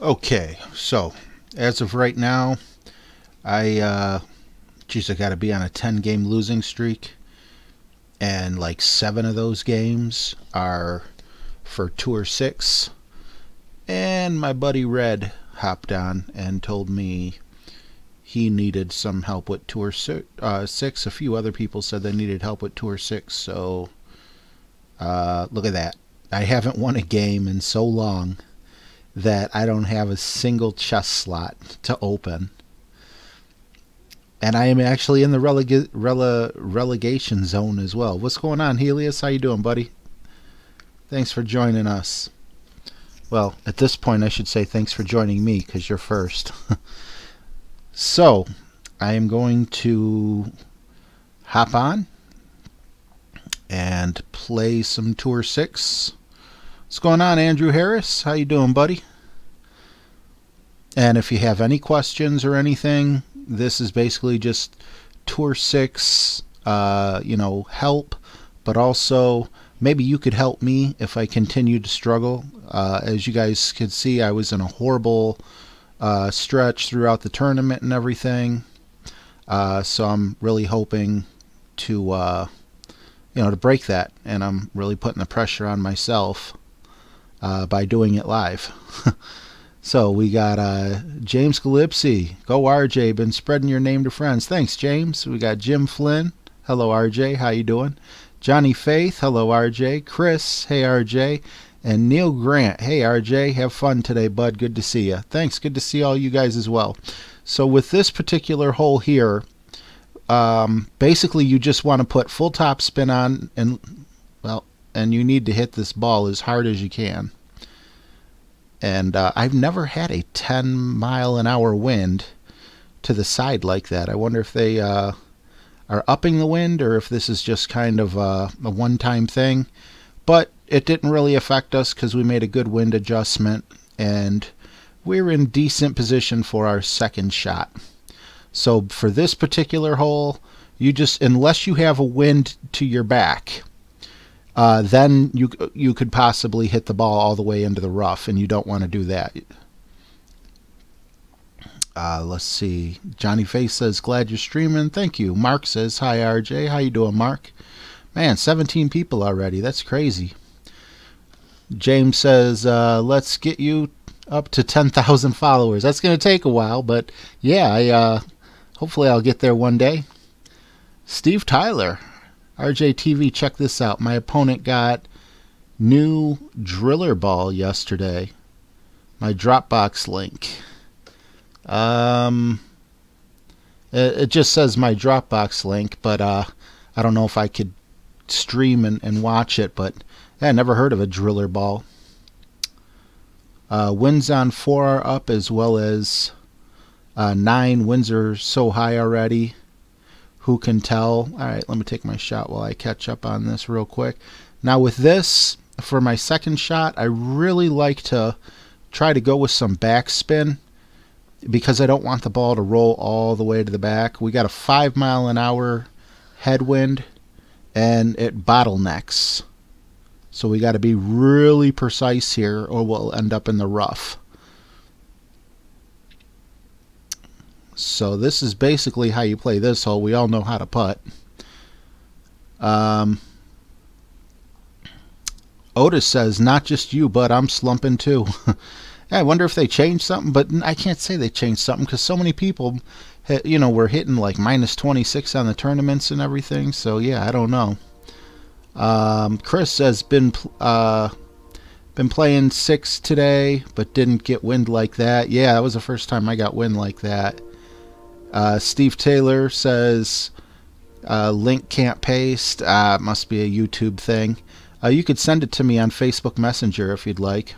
Okay, so as of right now, I got to be on a 10-game losing streak, and like 7 of those games are for Tour 6. And my buddy Red hopped on and told me he needed some help with Tour 6. A few other people said they needed help with Tour 6, so look at that. I haven't won a game in so long that I don't have a single chess slot to open. And I am actually in the relegation zone as well. What's going on, Helios? How you doing, buddy? Thanks for joining us. Well, at this point I should say thanks for joining me, because you're first. So, I am going to hop on and play some Tour 6. What's going on, Andrew Harris? How you doing, buddy? And if you have any questions or anything, this is basically just Tour 6, help, but also maybe you could help me if I continue to struggle. As you guys could see, I was in a horrible stretch throughout the tournament and everything. So I'm really hoping to, to break that, and I'm really putting the pressure on myself by doing it live. So we got James Galipsy. Go RJ, been spreading your name to friends. Thanks, James. We got Jim Flynn. Hello, RJ. How you doing? Johnny Faith. Hello, RJ. Chris. Hey, RJ. And Neil Grant. Hey, RJ. Have fun today, bud. Good to see you. Thanks. Good to see all you guys as well. So with this particular hole here, basically you just want to put full top spin on, and you need to hit this ball as hard as you can. And I've never had a 10-mile-an-hour wind to the side like that. I wonder if they are upping the wind, or if this is just kind of a one-time thing. But it didn't really affect us because we made a good wind adjustment, and we're in decent position for our second shot. So for this particular hole, you just, unless you have a wind to your back, then you could possibly hit the ball all the way into the rough, and you don't want to do that. Let's see. Johnny Face says, glad you're streaming. Thank you. Mark says, hi, RJ. How you doing, Mark? Man, 17 people already. That's crazy. James says, let's get you up to 10,000 followers. That's going to take a while, but yeah, hopefully I'll get there one day. Steve Tyler. RJTV, check this out. My opponent got new driller ball yesterday. My Dropbox link. It just says my Dropbox link, but I don't know if I could stream and watch it, but I never heard of a driller ball. Winds on 4 are up, as well as 9. Winds are so high already. Who can tell? All right, let me take my shot while I catch up on this real quick. Now with this, for my second shot, I really like to try to go with some backspin, because I don't want the ball to roll all the way to the back. We got a 5-mile-an-hour headwind, and it bottlenecks. So we got to be really precise here, or we'll end up in the rough. So this is basically how you play this hole. We all know how to putt. Otis says, not just you, but I'm slumping too. I wonder if they changed something, but I can't say they changed something, because so many people, were hitting like -26 on the tournaments and everything. So yeah, I don't know. Chris says, been playing 6 today, but didn't get wind like that. Yeah, that was the first time I got wind like that. Steve Taylor says, link can't paste. It must be a YouTube thing. You could send it to me on Facebook Messenger if you'd like.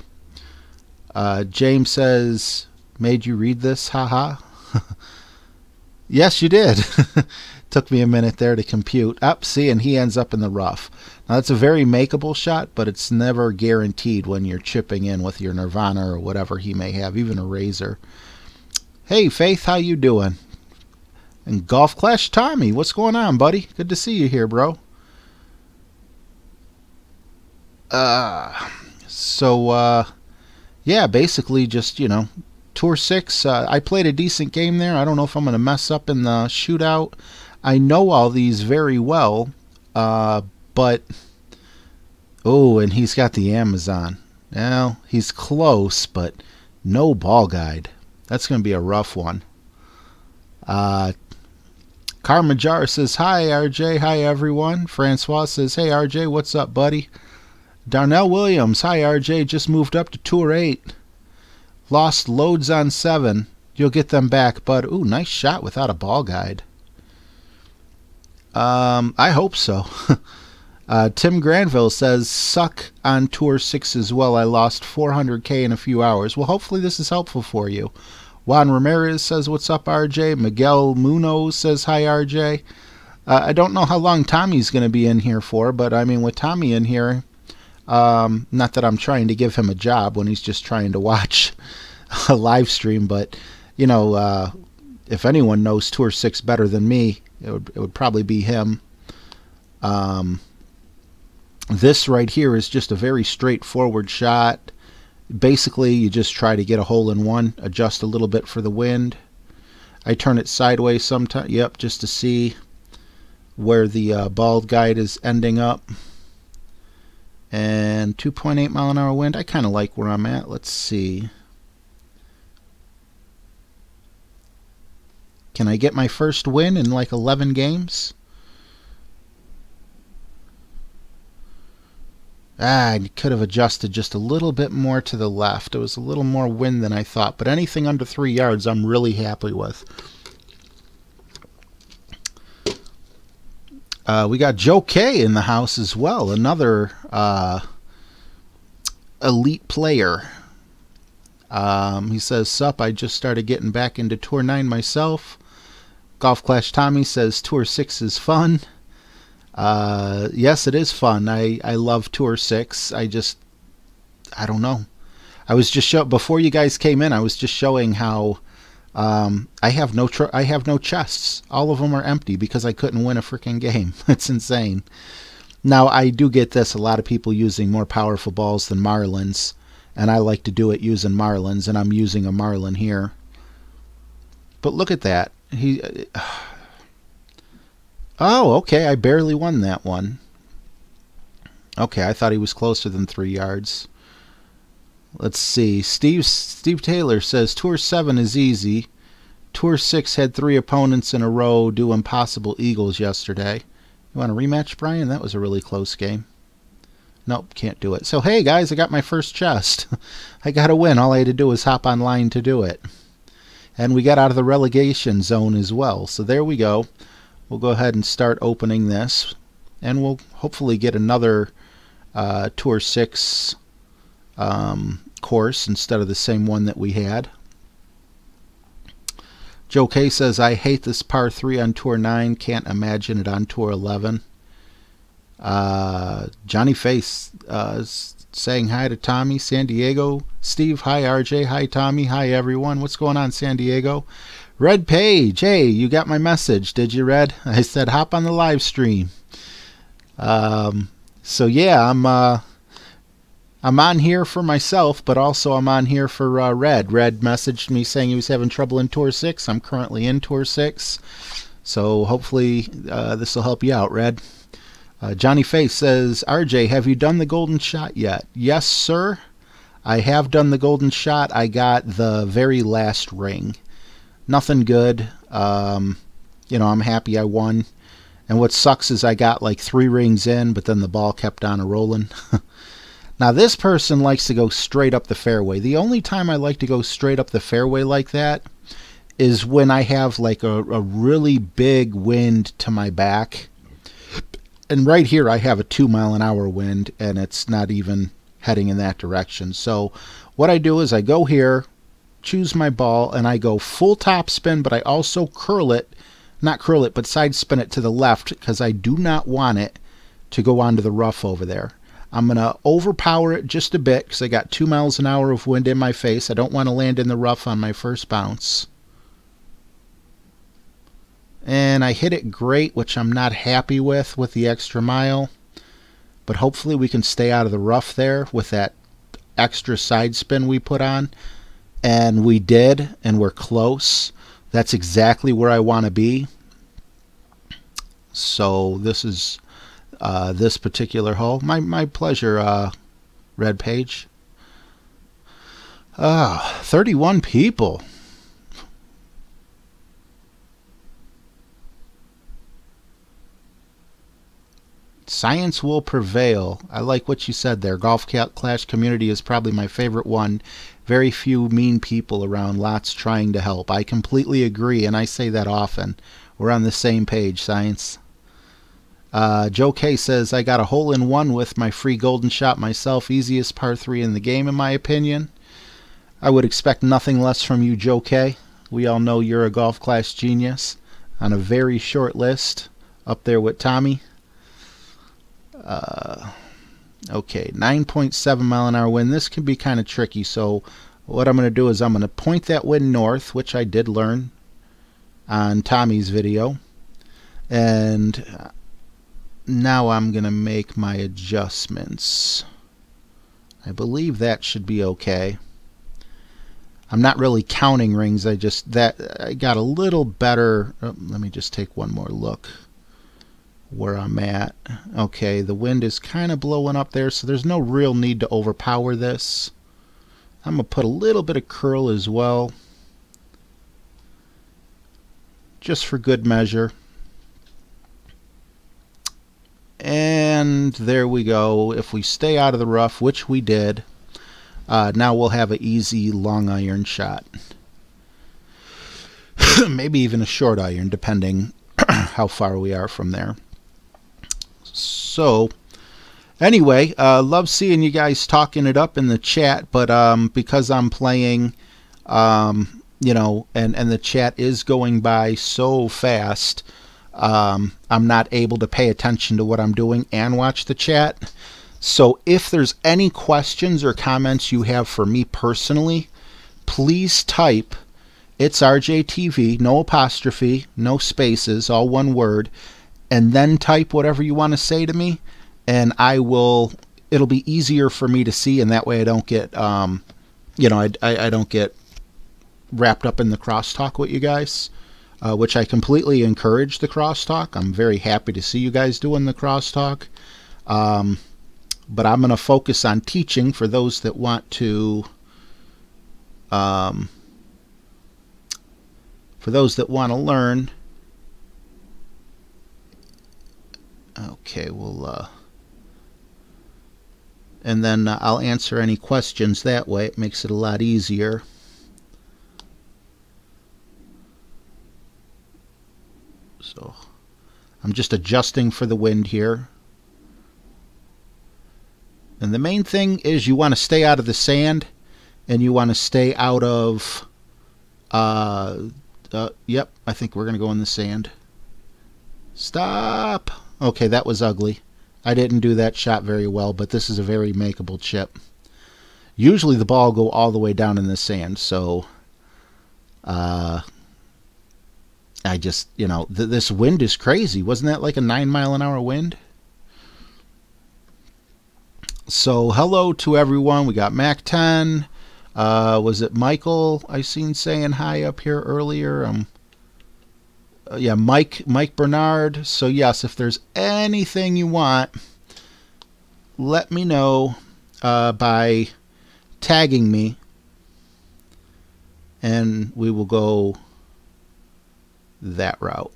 James says, made you read this? Haha. Yes, you did. Took me a minute there to compute. See, and he ends up in the rough. Now, that's a very makeable shot, but it's never guaranteed when you're chipping in with your Nirvana or whatever he may have, even a Razor. Hey, Faith, how you doing? And Golf Clash Tommy, what's going on, buddy? Good to see you here, bro. yeah, basically just, Tour 6. I played a decent game there. I don't know if I'm going to mess up in the shootout. I know all these very well, but... Oh, and he's got the Amazon. Well, he's close, but no ball guide. That's going to be a rough one. Carmajar says, hi, RJ. Hi, everyone. Francois says, hey, RJ, what's up, buddy? Darnell Williams, hi, RJ. Just moved up to Tour 8. Lost loads on 7. You'll get them back, bud. Ooh, nice shot without a ball guide. I hope so. Tim Granville says, suck on Tour 6 as well. I lost 400K in a few hours. Well, hopefully this is helpful for you. Juan Ramirez says, what's up, RJ? Miguel Munoz says, hi, RJ. I don't know how long Tommy's going to be in here for, but I mean, with Tommy in here, not that I'm trying to give him a job when he's just trying to watch a live stream, but, if anyone knows Tour 6 better than me, it would probably be him. This right here is just a very straightforward shot. Basically, you just try to get a hole in one, adjust a little bit for the wind. I turn it sideways sometimes, yep, just to see where the ball guide is ending up. And 2.8 mile an hour wind. I kind of like where I'm at. Let's see. Can I get my first win in like 11 games? I could have adjusted just a little bit more to the left. It was a little more wind than I thought, but anything under 3 yards I'm really happy with. We got Joe K in the house as well, another elite player. He says, sup, I just started getting back into Tour 9 myself. Golf Clash Tommy says Tour 6 is fun. Yes, it is fun. I love Tour 6. I don't know. I was just before you guys came in, I was just showing how I have no chests. All of them are empty because I couldn't win a freaking game. It's insane. Now, I do get this. A lot of people using more powerful balls than Marlins, and I like to do it using Marlins, and I'm using a Marlin here. But look at that. Oh, okay, I barely won that one. Okay, I thought he was closer than 3 yards. Let's see. Steve Taylor says, Tour 7 is easy. Tour 6 had 3 opponents in a row do impossible eagles yesterday. You want a rematch, Brian? That was a really close game. Nope, can't do it. So, hey, guys, I got my first chest. I got a win. All I had to do was hop online to do it. And we got out of the relegation zone as well. So there we go. We'll go ahead and start opening this, and we'll hopefully get another Tour 6 course instead of the same one that we had. Joe K says, I hate this par 3 on Tour 9. Can't imagine it on Tour 11. Johnny Face saying hi to Tommy. San Diego. Steve, hi RJ. Hi Tommy. Hi everyone. What's going on, San Diego? Red Page, hey, you got my message, did you, Red? I said hop on the live stream. So yeah, I'm on here for myself, but also I'm on here for Red. Red messaged me saying he was having trouble in Tour 6. I'm currently in Tour 6, so hopefully this will help you out, Red. Johnny Face says, RJ, have you done the golden shot yet? Yes, sir. I have done the golden shot. I got the very last ring. Nothing good. I'm happy I won. And what sucks is I got like 3 rings in, but then the ball kept on rolling. Now this person likes to go straight up the fairway. The only time I like to go straight up the fairway like that is when I have like a really big wind to my back. And right here I have a 2 mile an hour wind, and it's not even heading in that direction. So what I do is I go here, choose my ball, and I go full top spin, but I also but side spin it to the left because I do not want it to go onto the rough over there. I'm going to overpower it just a bit because I got 2 miles an hour of wind in my face. I don't want to land in the rough on my first bounce. And I hit it great, which I'm not happy with the extra mile. But hopefully we can stay out of the rough there with that extra side spin we put on, and we did, and we're close. That's exactly where I want to be. So this is this particular hole. My pleasure, Red Page. 31 people. Science will prevail. I like what you said there. Golf Clash community is probably my favorite one. Very few mean people around, lots trying to help. I completely agree, and I say that often. We're on the same page, Science. Joe K says, I got a hole-in-one with my free golden shot myself. Easiest par 3 in the game, in my opinion. I would expect nothing less from you, Joe K. We all know you're a Golf Clash genius. On a very short list, up there with Tommy. Okay, 9.7 mile an hour wind. This can be kind of tricky, so what I'm going to do is I'm going to point that wind north, which I did learn on Tommy's video. And now I'm going to make my adjustments. I believe that should be okay. I'm not really counting rings. I got a little better. Oh, let me just take one more look where I'm at. Okay, the wind is kind of blowing up there, so there's no real need to overpower this. I'm going to put a little bit of curl as well, just for good measure. And there we go. If we stay out of the rough, which we did, now we'll have an easy long iron shot. Maybe even a short iron, depending how far we are from there. So anyway, love seeing you guys talking it up in the chat, but because I'm playing, you know, and the chat is going by so fast, I'm not able to pay attention to what I'm doing and watch the chat. So if there's any questions or comments you have for me personally, please type "It's RJTV," no apostrophe, no spaces, all one word, and then type whatever you want to say to me, and it'll be easier for me to see, and that way I don't get, you know, I don't get wrapped up in the crosstalk with you guys, which I completely encourage the crosstalk. I'm very happy to see you guys doing the crosstalk. But I'm going to focus on teaching for those that want to, learn. Okay, and then I'll answer any questions that way. It makes it a lot easier. So I'm just adjusting for the wind here. And the main thing is you want to stay out of the sand, and you want to stay out of, yep, I think we're going to go in the sand. Stop! Okay, that was ugly. I didn't do that shot very well, but this is a very makeable chip. Usually the ball will go all the way down in the sand, so I just, you know, this wind is crazy. Wasn't that like a 9 mile an hour wind? So hello to everyone. We got Mac 10. Was it Michael I seen saying hi up here earlier? Yeah, Mike Bernard. So yes, if there's anything you want, let me know by tagging me, and we will go that route.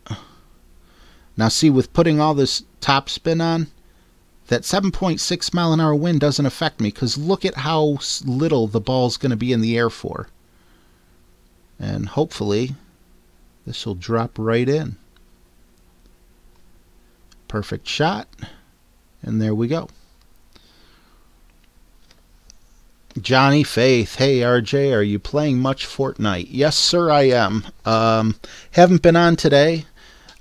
Now see, with putting all this top spin on, that 7.6 mile an hour wind doesn't affect me, because look at how little the ball's going to be in the air for. And hopefully this will drop right in. Perfect shot. And there we go. Johnny Faith. Hey RJ, are you playing much Fortnite? Yes sir, I am. Haven't been on today.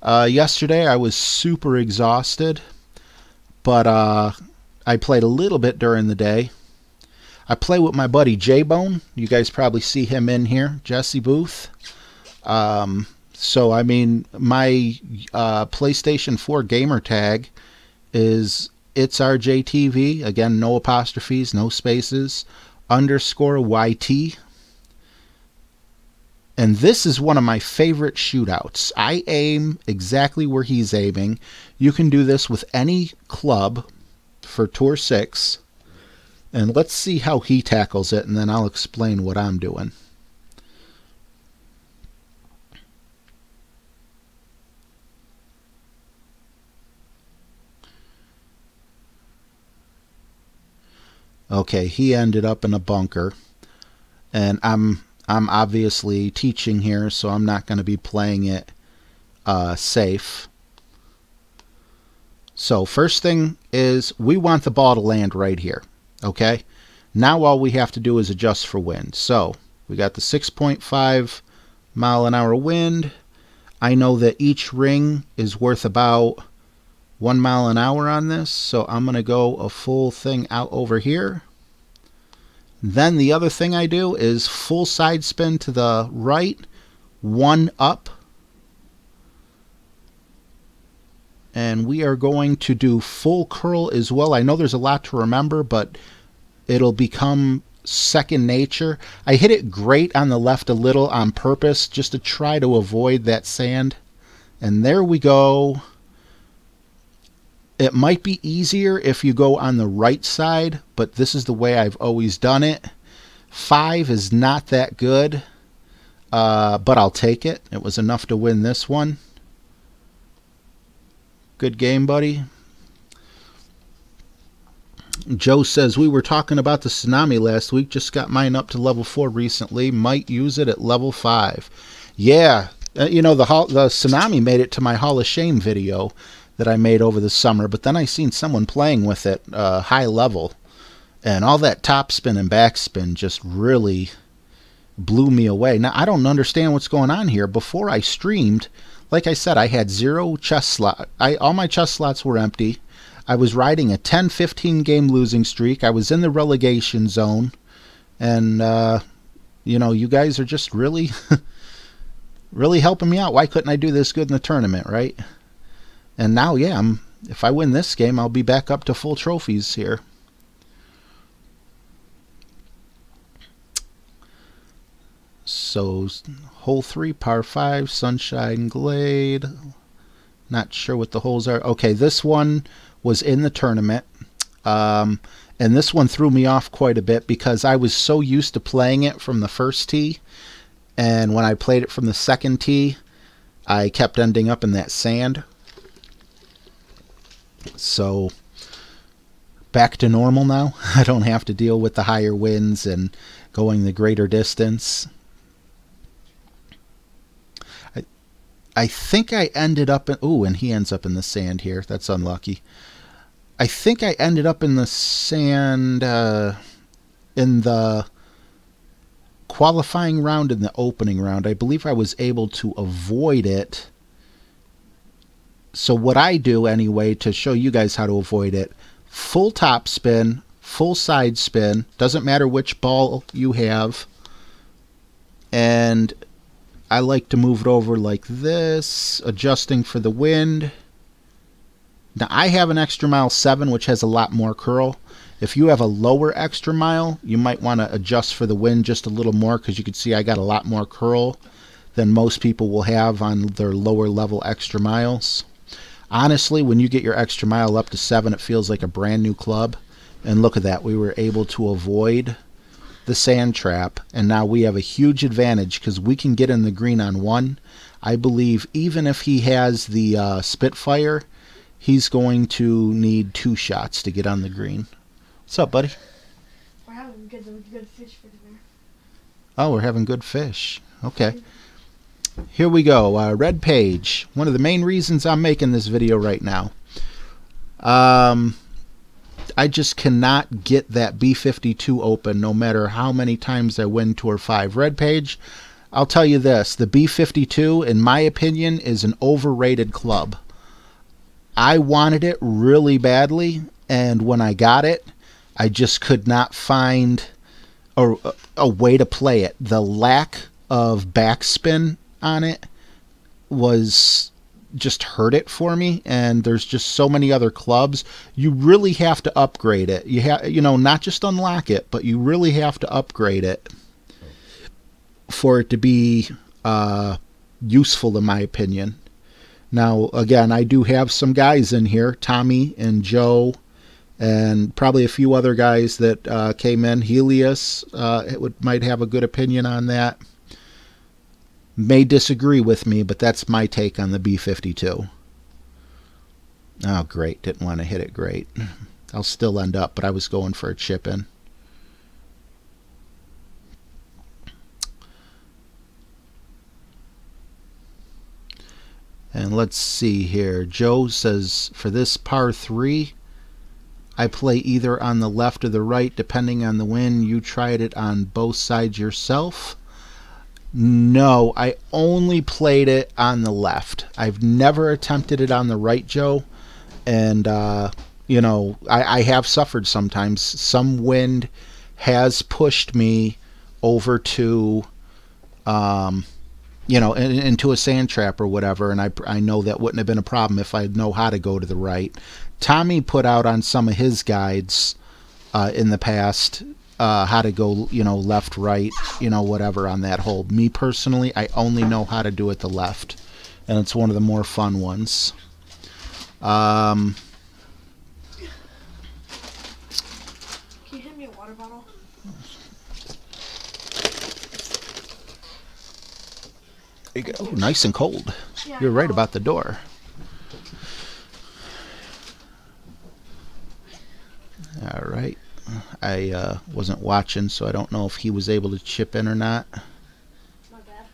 Yesterday I was super exhausted, but I played a little bit during the day. I play with my buddy J-Bone. You guys probably see him in here, Jesse Booth. So I mean, my PlayStation 4 gamer tag is It's RJTV. Again, no apostrophes, no spaces. _YT. And this is one of my favorite shootouts. I aim exactly where he's aiming. You can do this with any club for Tour 6. And let's see how he tackles it, and then I'll explain what I'm doing. Okay, he ended up in a bunker. And I'm obviously teaching here, so I'm not going to be playing it safe. So first thing is we want the ball to land right here. Okay, now all we have to do is adjust for wind. So we got the 6.5 mile an hour wind. I know that each ring is worth about 1 mile an hour on this, so I'm going to go a full thing out over here. Then the other thing I do is full side spin to the right, 1 up. And we are going to do full curl as well. I know there's a lot to remember, but it'll become second nature. I hit it great on the left a little on purpose just to try to avoid that sand. And there we go. It might be easier if you go on the right side, but this is the way I've always done it. 5 is not that good, but I'll take it. It was enough to win this one. Good game, buddy. Joe says, we were talking about the tsunami last week. Just got mine up to level 4 recently. Might use it at level 5. Yeah, you know, the tsunami made it to my Hall of Shame video that I made over the summer, but then I seen someone playing with it high level, and all that topspin and backspin just really blew me away. Now, I don't understand what's going on here. Before I streamed, like I said, I had 0 chest slot. All my chest slots were empty. I was riding a 10-15 game losing streak. I was in the relegation zone, and you know, you guys are just really really helping me out. Why couldn't I do this good in the tournament, right? And now, yeah, if I win this game, I'll be back up to full trophies here. So, hole 3, par 5, Sunshine Glade. Not sure what the holes are. Okay, this one was in the tournament. And this one threw me off quite a bit because I was so used to playing it from the first tee. And when I played it from the second tee, I kept ending up in that sand. So, back to normal now. I don't have to deal with the higher winds and going the greater distance. I think I ended up in... Ooh, and he ends up in the sand here. That's unlucky. I think I ended up in the sand in the qualifying round and the opening round. I believe I was able to avoid it. So what I do anyway, to show you guys how to avoid it, full top spin, full side spin, doesn't matter which ball you have, and I like to move it over like this, adjusting for the wind. Now I have an extra mile 7, which has a lot more curl. If you have a lower extra mile, you might want to adjust for the wind just a little more, because you can see I got a lot more curl than most people will have on their lower level extra miles. Honestly, when you get your extra mile up to 7, it feels like a brand new club. And look at that, we were able to avoid the sand trap, and now we have a huge advantage because we can get in the green on 1. I believe even if he has the Spitfire, he's going to need 2 shots to get on the green. What's up, buddy? We're having good fish for dinner. Oh, we're having good fish. Okay. Here we go. Red page. One of the main reasons I'm making this video right now. I just cannot get that B52 open no matter how many times I win Tour 5. Red page, I'll tell you this. The B52, in my opinion, is an overrated club. I wanted it really badly, and when I got it, I just could not find a way to play it. The lack of backspin on it was just hurt it for me, and there's just so many other clubs. You really have to upgrade it. You know, not just unlock it, but you really have to upgrade it for it to be useful, in my opinion. Now, again, I do have some guys in here, Tommy and Joe, and probably a few other guys that came in. Helios might have a good opinion on that. May disagree with me, but that's my take on the B-52. Oh, great. Didn't want to hit it great. I'll still end up, but I was going for a chip in. And let's see here. Joe says, for this par 3, I play either on the left or the right, depending on the wind. You tried it on both sides yourself? No, I only played it on the left. I've never attempted it on the right, Joe. And, you know, I have suffered sometimes. Some wind has pushed me over to, you know, into a sand trap or whatever, and I know that wouldn't have been a problem if I know how to go to the right. Tommy put out on some of his guides in the past how to go, you know, left, right, you know, whatever on that hole. Me personally, I only know how to do it the left, and it's one of the more fun ones. Can you hand me a water bottle? There you go. Oh, nice and cold. Yeah, You're right about the door. All right. I wasn't watching, so I don't know if he was able to chip in or not. Not bad.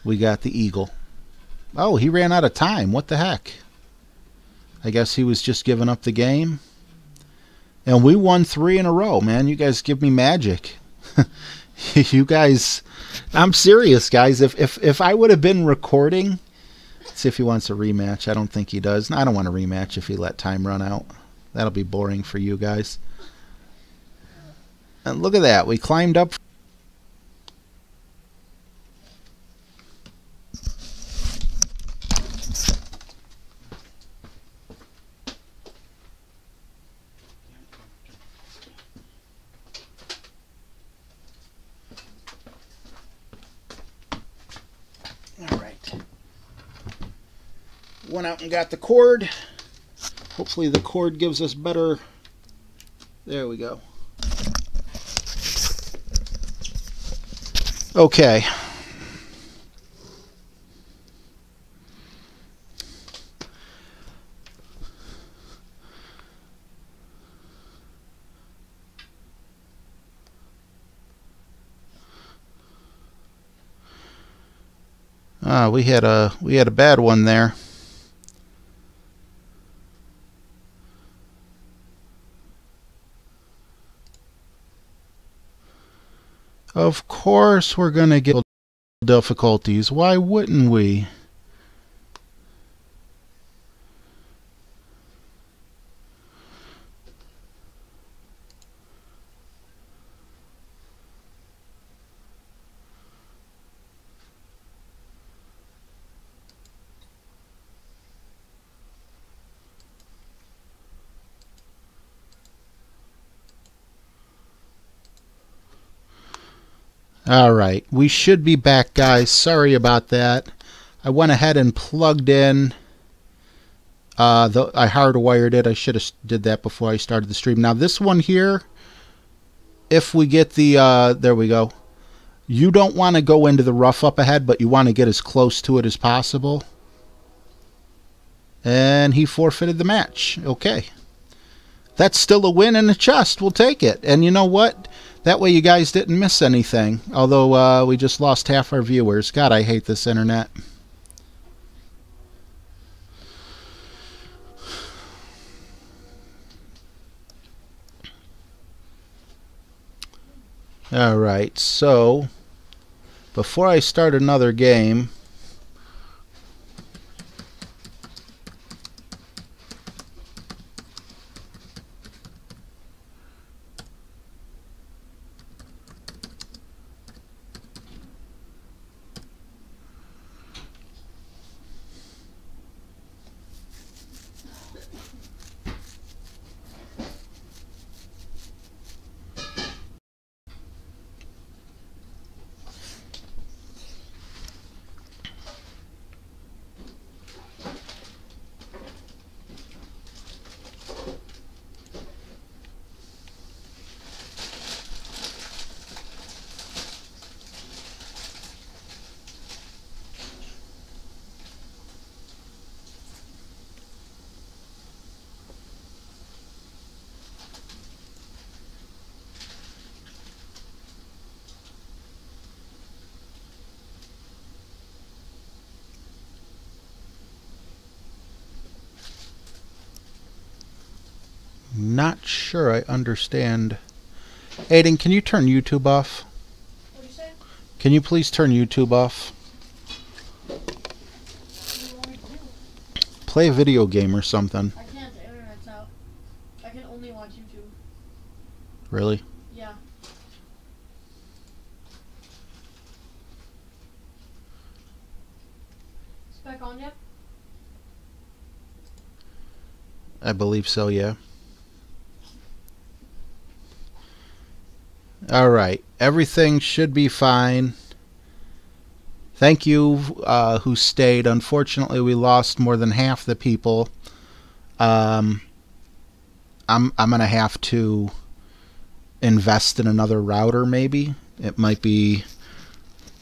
We got the eagle. Oh, he ran out of time. What the heck? I guess he was just giving up the game. And we won 3 in a row, man. You guys give me magic. You guys, I'm serious, guys. If I would have been recording, let's see if he wants a rematch. I don't think he does. I don't want a rematch if he let time run out. That'll be boring for you guys. And look at that. We climbed up. All right. Went out and got the cord. Hopefully the cord gives us better. There we go. Okay. We had a bad one there. Of course we're going to get difficulties. Why wouldn't we? Alright, we should be back, guys. Sorry about that. I went ahead and plugged in. I hardwired it. I should have did that before I started the stream. Now this one here, if we get the, there we go. You don't want to go into the rough up ahead, but you want to get as close to it as possible. And he forfeited the match. Okay. That's still a win and a chest. We'll take it. And you know what? That way you guys didn't miss anything. Although we just lost half our viewers. God, I hate this internet. Alright, so before I start another game, not sure I understand. Aiden, can you turn YouTube off? What do you say? Can you please turn YouTube off? What do you want me to do? Play a video game or something. I can't. The internet's out. I can only watch YouTube. Really? Yeah. It's back on yet? I believe so, yeah. Alright, everything should be fine. Thank you who stayed. Unfortunately, we lost more than half the people. I'm gonna have to invest in another router, maybe. It might be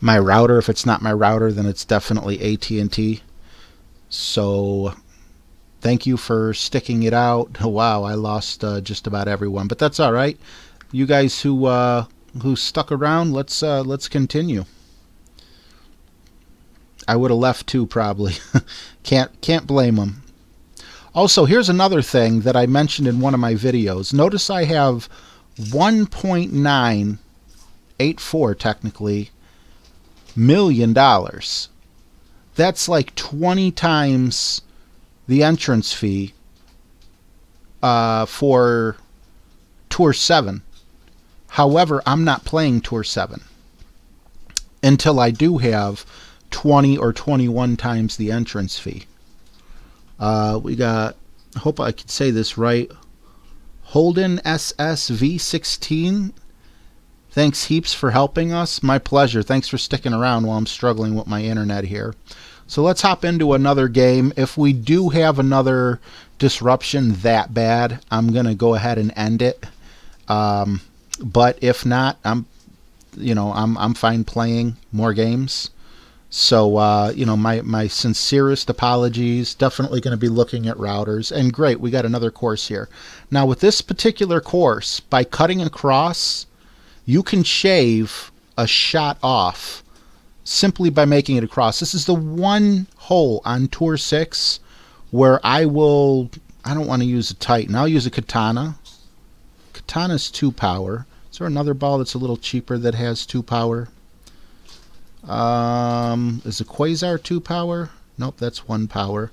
my router. If it's not my router, then it's definitely AT&T. So thank you for sticking it out. Wow, I lost just about everyone, but that's all right. You guys who stuck around, let's continue. I would have left too, probably. Can't blame them. Also, here's another thing that I mentioned in one of my videos. Notice I have 1.984 technically $1 million. That's like 20 times the entrance fee for Tour 7. However, I'm not playing Tour 7 until I do have 20 or 21 times the entrance fee. We got, I hope I could say this right, Holden SSV16. Thanks heaps for helping us. My pleasure. Thanks for sticking around while I'm struggling with my internet here. So let's hop into another game. If we do have another disruption that bad, I'm going to go ahead and end it. But if not, I'm fine playing more games. So, my sincerest apologies. Definitely going to be looking at routers. And great, we got another course here. Now, with this particular course, by cutting across, you can shave a shot off simply by making it across. This is the one hole on Tour 6 where I don't want to use a Titan. I'll use a Katana. Katana's 2 power. Is there another ball that's a little cheaper that has 2 power? Is the Quasar 2 power? Nope, that's 1 power.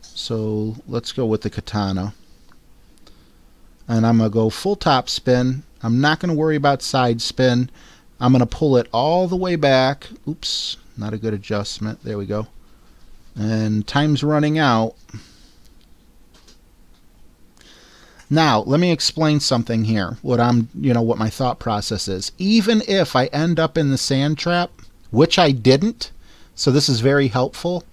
So let's go with the Katana. And I'm going to go full top spin. I'm not going to worry about side spin. I'm going to pull it all the way back. Oops, not a good adjustment. There we go. And time's running out. Now, let me explain something here. What my thought process is. Even if I end up in the sand trap, which I didn't, so this is very helpful,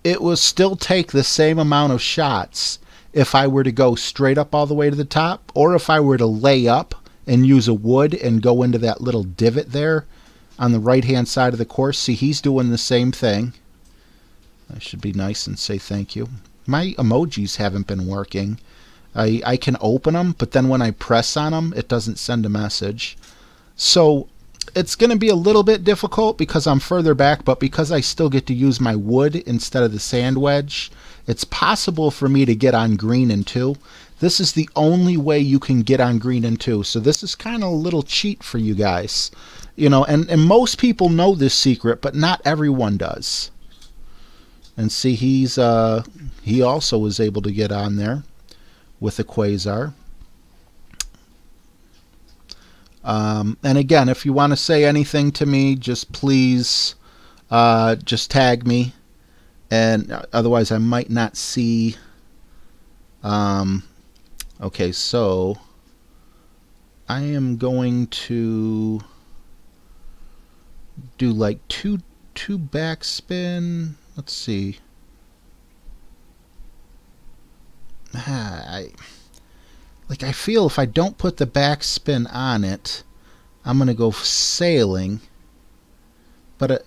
it will still take the same amount of shots if I were to go straight up all the way to the top, or if I were to lay up and use a wood and go into that little divot there on the right hand side of the course. See, he's doing the same thing. I should be nice and say thank you. My emojis haven't been working. I can open them, but then when I press on them, it doesn't send a message. So it's going to be a little bit difficult because I'm further back, but because I still get to use my wood instead of the sand wedge, it's possible for me to get on green in 2. This is the only way you can get on green in 2. So this is kind of a little cheat for you guys. And most people know this secret, but not everyone does. And see, he also was able to get on there with the Quasar. And again, if you want to say anything to me, just please just tag me, and otherwise I might not see. Okay, so I am going to do like two backspin. Let's see. I feel if I don't put the backspin on it, I'm going to go sailing. But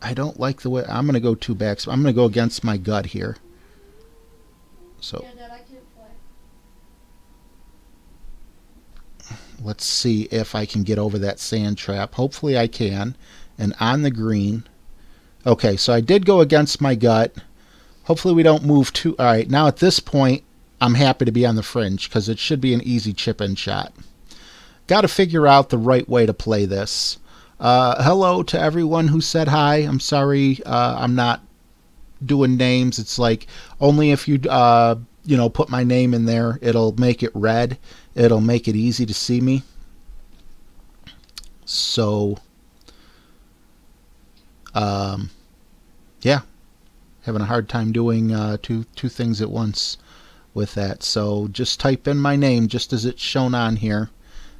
I don't like the way. I'm going to go 2 backspin. I'm going to go against my gut here. So Yeah, Dad, I can't play. Let's see if I can get over that sand trap. Hopefully I can. And on the green. Okay, so I did go against my gut. Hopefully we don't move too... Alright, now at this point, I'm happy to be on the fringe because it should be an easy chip-in shot. Got to figure out the right way to play this. Hello to everyone who said hi. I'm sorry I'm not doing names. It's like only if you put my name in there, it'll make it red. It'll make it easy to see me. So, yeah, having a hard time doing two things at once with that. So just type in my name just as it's shown on here.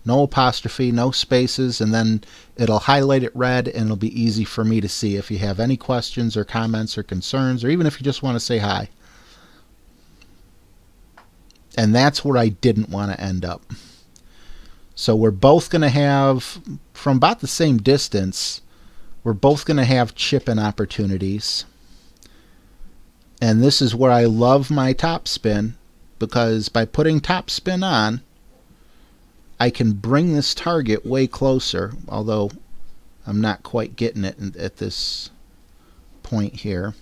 No apostrophe, no spaces, and then it'll highlight it red, and it'll be easy for me to see if you have any questions or comments or concerns, or even if you just want to say hi. And that's where I didn't want to end up. So we're both going to have, from about the same distance, we're both going to have chip-in opportunities. And this is where I love my top spin, because by putting top spin on, I can bring this target way closer, although I'm not quite getting it at this point here.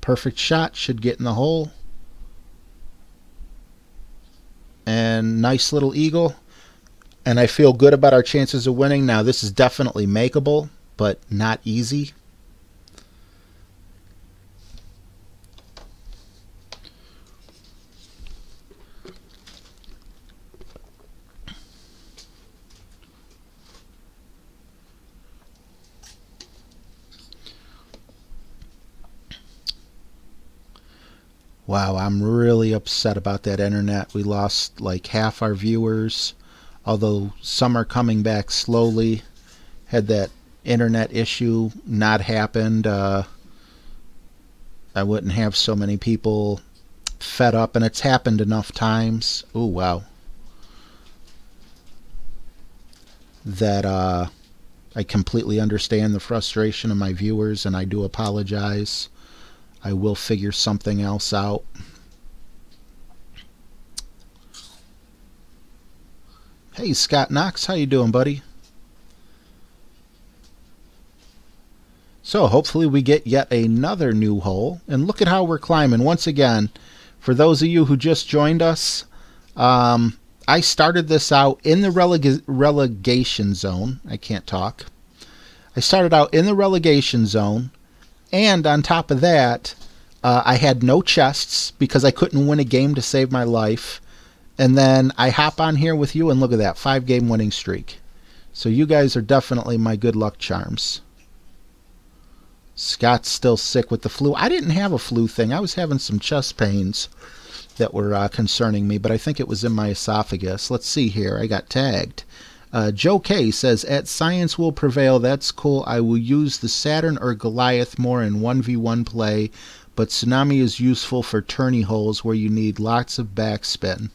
Perfect shot, should get in the hole. And nice little eagle. And I feel good about our chances of winning. Now this is definitely makeable, but not easy. Wow, I'm really upset about that internet. We lost like half our viewers, although some are coming back slowly. Had that internet issue not happened, I wouldn't have so many people fed up, and it's happened enough times. Oh, wow. That I completely understand the frustration of my viewers, and I do apologize. I will figure something else out. Hey, Scott Knox, how you doing, buddy? So hopefully we get yet another new hole. And look at how we're climbing. Once again, for those of you who just joined us, I started this out in the relegation zone. I can't talk. I started out in the relegation zone. And on top of that, I had no chests because I couldn't win a game to save my life. And then I hop on here with you, and look at that, 5-game winning streak. So you guys are definitely my good luck charms. Scott's still sick with the flu. I didn't have a flu thing. I was having some chest pains that were concerning me, but I think it was in my esophagus. Let's see here. I got tagged. Joe K says, at Science Will Prevail, that's cool. I will use the Saturn or Goliath more in 1v1 play, but Tsunami is useful for tourney holes where you need lots of backspin.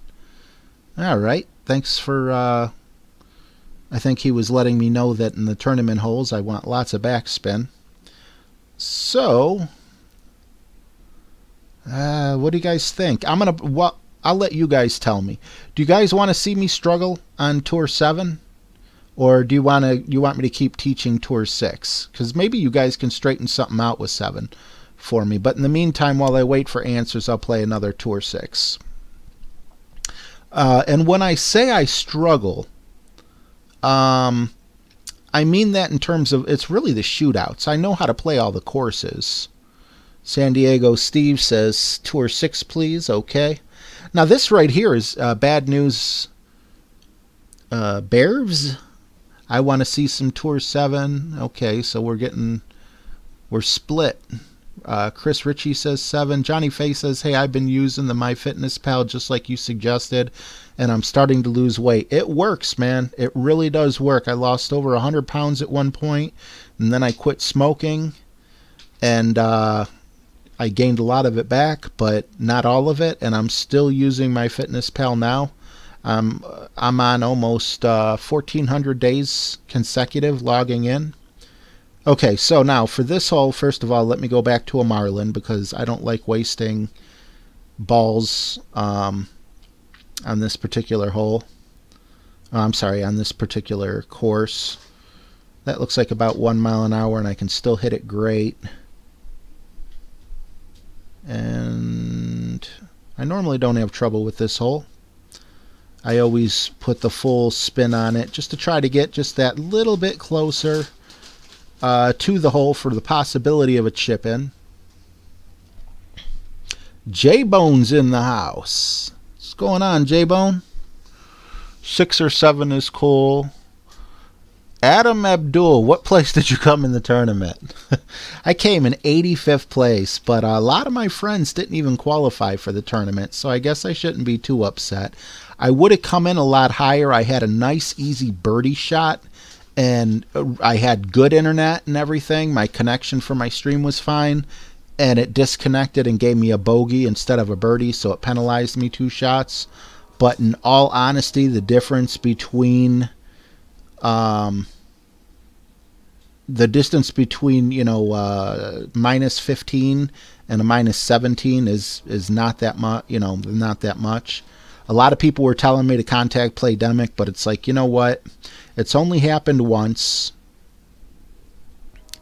All right. Thanks for, I think he was letting me know that in the tournament holes I want lots of backspin. So, what do you guys think? I'll let you guys tell me. Do you guys want to see me struggle on Tour 7? Or do you want me to keep teaching Tour 6? Because maybe you guys can straighten something out with 7 for me. But in the meantime, while I wait for answers, I'll play another Tour 6. And when I say I struggle, I mean that in terms of, it's really the shootouts. I know how to play all the courses. San Diego Steve says, Tour 6, please. Okay. Now, this right here is bad news. Bears? I want to see some Tour 7. Okay, so we're split. Chris Ritchie says 7. Johnny Faye says, hey, I've been using the MyFitnessPal just like you suggested, and I'm starting to lose weight. It works, man. It really does work. I lost over 100 pounds at one point, and then I quit smoking, and I gained a lot of it back, but not all of it, and I'm still using MyFitnessPal now. I'm on almost 1,400 days consecutive logging in. Okay, so now for this hole, first of all, let me go back to a Marlin because I don't like wasting balls on this particular hole. Oh, I'm sorry, on this particular course. That looks like about 1 mile an hour, and I can still hit it great. And I normally don't have trouble with this hole. I always put the full spin on it just to try to get just that little bit closer to the hole for the possibility of a chip in. J-Bone's in the house. What's going on, J-Bone? 6 or 7 is cool. Adam Abdul, what place did you come in the tournament? I came in 85th place, but a lot of my friends didn't even qualify for the tournament, so I guess I shouldn't be too upset. I would have come in a lot higher. I had a nice, easy birdie shot, and I had good internet and everything. My connection for my stream was fine, and it disconnected and gave me a bogey instead of a birdie, so it penalized me 2 shots. But in all honesty, the difference between the distance between, you know, minus 15 and a minus 17 is not that much, you know, not that much. A lot of people were telling me to contact Playdemic, but it's like, you know what? It's only happened once.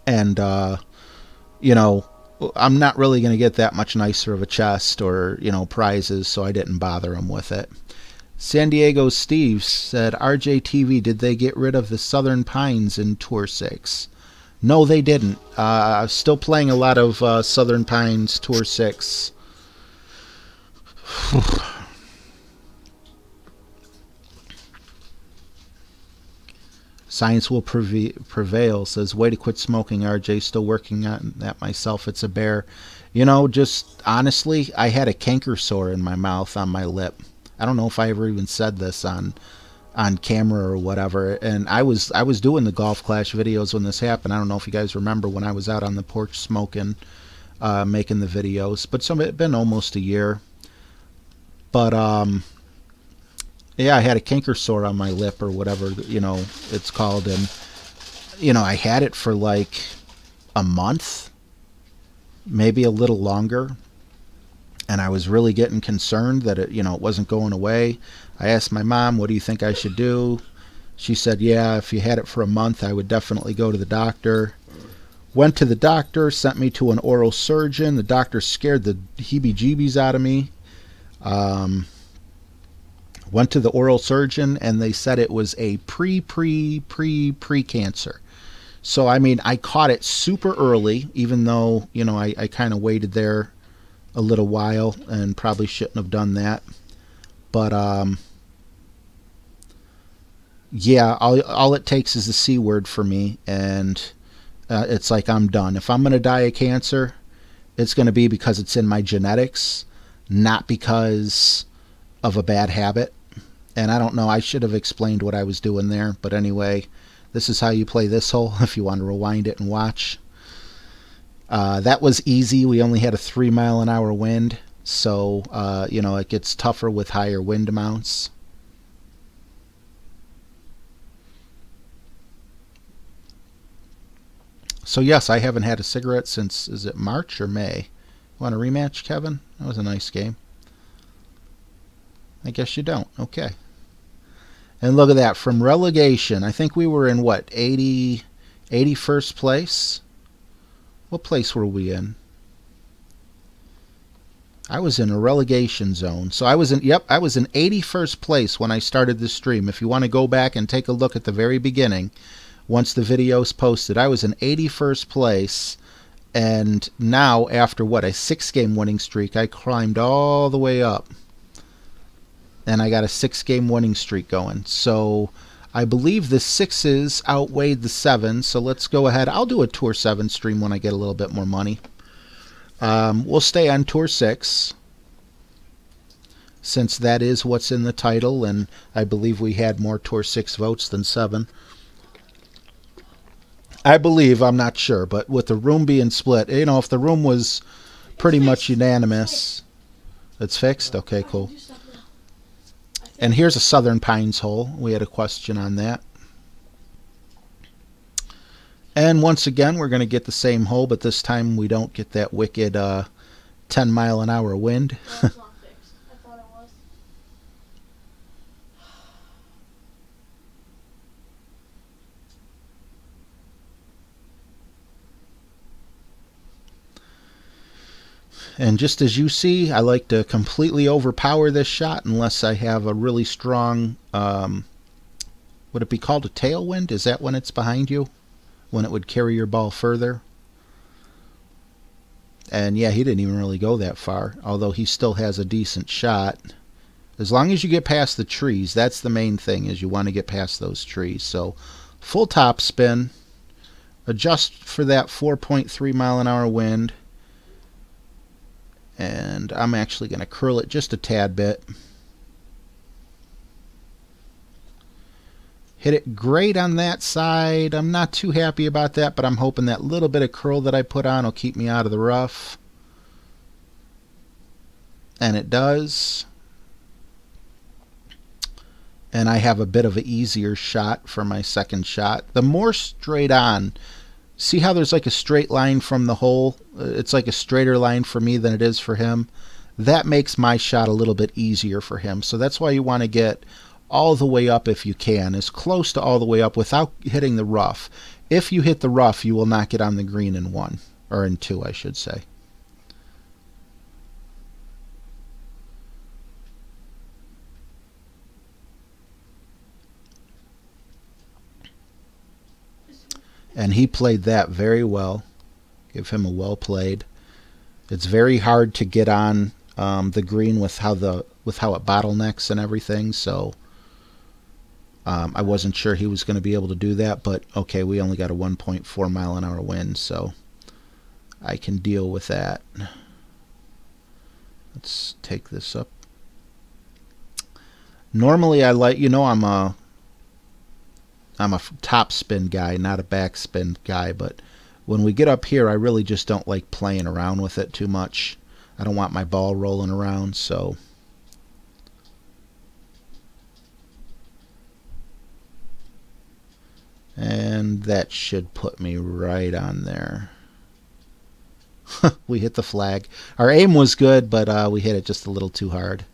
And, you know, I'm not really going to get that much nicer of a chest or, you know, prizes, so I didn't bother them with it. San Diego Steve said, RJTV, did they get rid of the Southern Pines in Tour 6? No, they didn't. Still playing a lot of Southern Pines Tour 6. Science will prevail, says, way to quit smoking, RJ. Still working on that myself. It's a bear. You know, just honestly, I had a canker sore in my mouth on my lip. I don't know if I ever even said this on camera or whatever. And I was doing the Golf Clash videos when this happened. I don't know if you guys remember when I was out on the porch smoking, making the videos. But it's been almost a year. But yeah, I had a canker sore on my lip or whatever, you know, it's called. And, you know, I had it for like a month, maybe a little longer. And I was really getting concerned that it, you know, it wasn't going away. I asked my mom, what do you think I should do? She said, yeah, if you had it for a month, I would definitely go to the doctor. Went to the doctor, sent me to an oral surgeon. The doctor scared the heebie-jeebies out of me. Went to the oral surgeon, and they said it was a pre-cancer. So, I mean, I caught it super early, even though, you know, I kind of waited there a little while and probably shouldn't have done that. But, yeah, all it takes is the C word for me, and it's like I'm done. If I'm going to die of cancer, it's going to be because it's in my genetics, not because of a bad habit. And I don't know, I should have explained what I was doing there. But anyway, this is how you play this hole if you want to rewind it and watch. That was easy. We only had a 3-mile-an-hour wind. So, you know, it gets tougher with higher wind amounts. So, yes, I haven't had a cigarette since, is it March or May? Want a rematch, Kevin? That was a nice game. I guess you don't. Okay. And look at that. From relegation, I think we were in, what, 81st place? What place were we in? I was in a relegation zone. So I was in, yep, I was in 81st place when I started this stream. If you want to go back and take a look at the very beginning, once the video's posted, I was in 81st place. And now, after, what, a 6-game winning streak, I climbed all the way up. And I got a 6-game winning streak going. So I believe the 6s outweighed the 7s. So let's go ahead. I'll do a Tour 7 stream when I get a little bit more money. We'll stay on Tour 6, since that is what's in the title. And I believe we had more Tour 6 votes than 7. I believe, I'm not sure. But with the room being split, you know, if the room was pretty much unanimous. It's fixed? Okay, cool. And here's a Southern Pines hole. We had a question on that. And once again, we're going to get the same hole, but this time we don't get that wicked 10-mile-an-hour wind. No, it's not fixed. I thought it was. And just as you see, I like to completely overpower this shot unless I have a really strong, would it be called a tailwind? Is that when it's behind you? When it would carry your ball further? And yeah, he didn't even really go that far, although he still has a decent shot. As long as you get past the trees, that's the main thing, is you want to get past those trees. So full top spin, adjust for that 4.3 mile an hour wind, and I'm actually going to curl it just a tad bit. Hit it great on that side. I'm not too happy about that, but I'm hoping that little bit of curl that I put on will keep me out of the rough. And it does. And I have a bit of an easier shot for my second shot. The more straight on, see how there's like a straight line from the hole? It's like a straighter line for me than it is for him. That makes my shot a little bit easier for him. So that's why you want to get all the way up if you can, as close to all the way up without hitting the rough. If you hit the rough, you will not get on the green in one, or in two, I should say. And he played that very well. Give him a well played. It's very hard to get on the green with how it bottlenecks and everything, so I wasn't sure he was going to be able to do that, but okay, we only got a 1.4 mile an hour wind, so I can deal with that. Let's take this up. Normally I like, I'm a top spin guy, not a back spin guy, but when we get up here, I really just don't like playing around with it too much. I don't want my ball rolling around, so and that should put me right on there. We hit the flag. Our aim was good, but we hit it just a little too hard.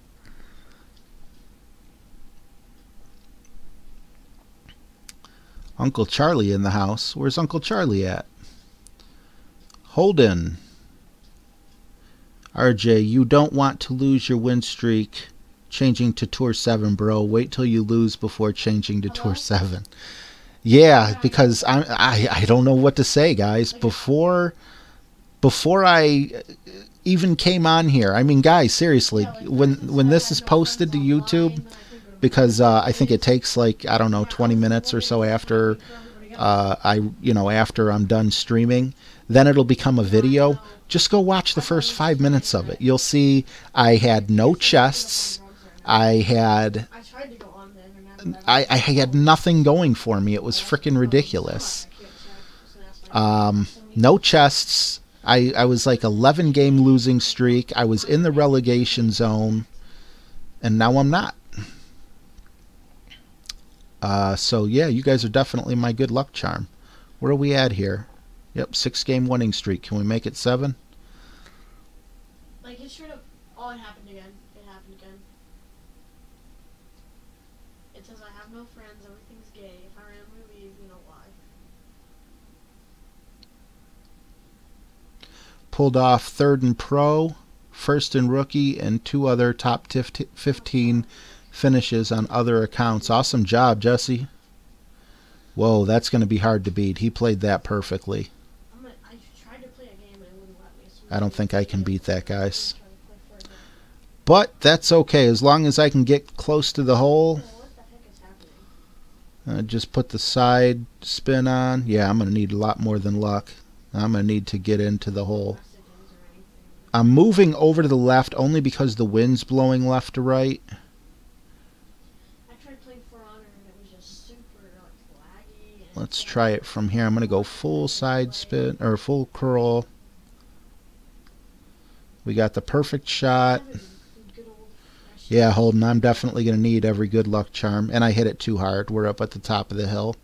Uncle Charlie in the house. Where's Uncle Charlie at? Holden. RJ, you don't want to lose your win streak changing to Tour 7, bro. Wait till you lose before changing to Tour 7. Yeah, because I don't know what to say, guys. Before I even came on here, I mean, guys, seriously, when this is posted to YouTube, because I think it takes like, I don't know, 20 minutes or so after after I'm done streaming, then it'll become a video. Just go watch the first 5 minutes of it. You'll see I had no chests. I had nothing going for me. It was freaking ridiculous. No chests. I was like 11 game losing streak. I was in the relegation zone, and now I'm not. So yeah, you guys are definitely my good luck charm. Where are we at here? Yep, 6 game winning streak. Can we make it 7? Like, it straight up, oh, it happened again. It happened again. It says I have no friends, everything's gay. If I randomly leave, you know why. Pulled off 3rd in pro, 1st in rookie, and 2 other top 15 finishes on other accounts. Awesome job, Jesse. Whoa, that's going to be hard to beat. He played that perfectly. I tried to play a game and it wouldn't let me. So I don't think I can beat that, guys. But that's okay, as long as I can get close to the hole. What the heck is happening? Just put the side spin on. Yeah, I'm going to need a lot more than luck. I'm going to need to get into the hole. I'm moving over to the left only because the wind's blowing left to right. Let's try it from here. I'm going to go full side spin, or full curl. We got the perfect shot. Yeah, Holden, I'm definitely going to need every good luck charm. And I hit it too hard. We're up at the top of the hill.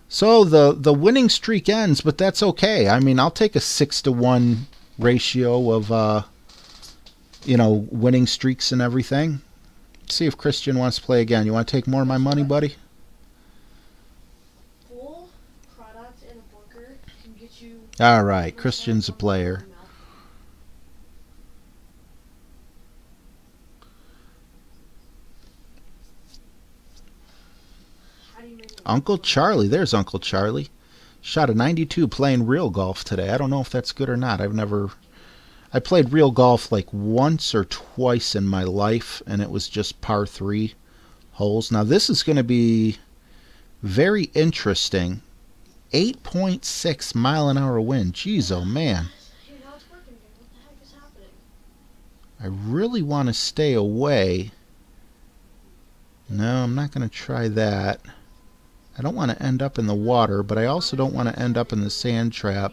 So the winning streak ends, but that's okay. I mean, I'll take a 6-to-1 ratio of, winning streaks and everything. See if Christian wants to play again. You want to take more of my money, buddy? Full product in a bunker can get you All right, Christian's a player. Uncle Charlie. There's Uncle Charlie. Shot a 92 playing real golf today. I don't know if that's good or not. I played real golf like once or twice in my life, and it was just par 3 holes. Now this is going to be very interesting. 8.6 mile an hour wind. Jeez, oh man. I really want to stay away. No, I'm not going to try that. I don't want to end up in the water, but I also don't want to end up in the sand trap.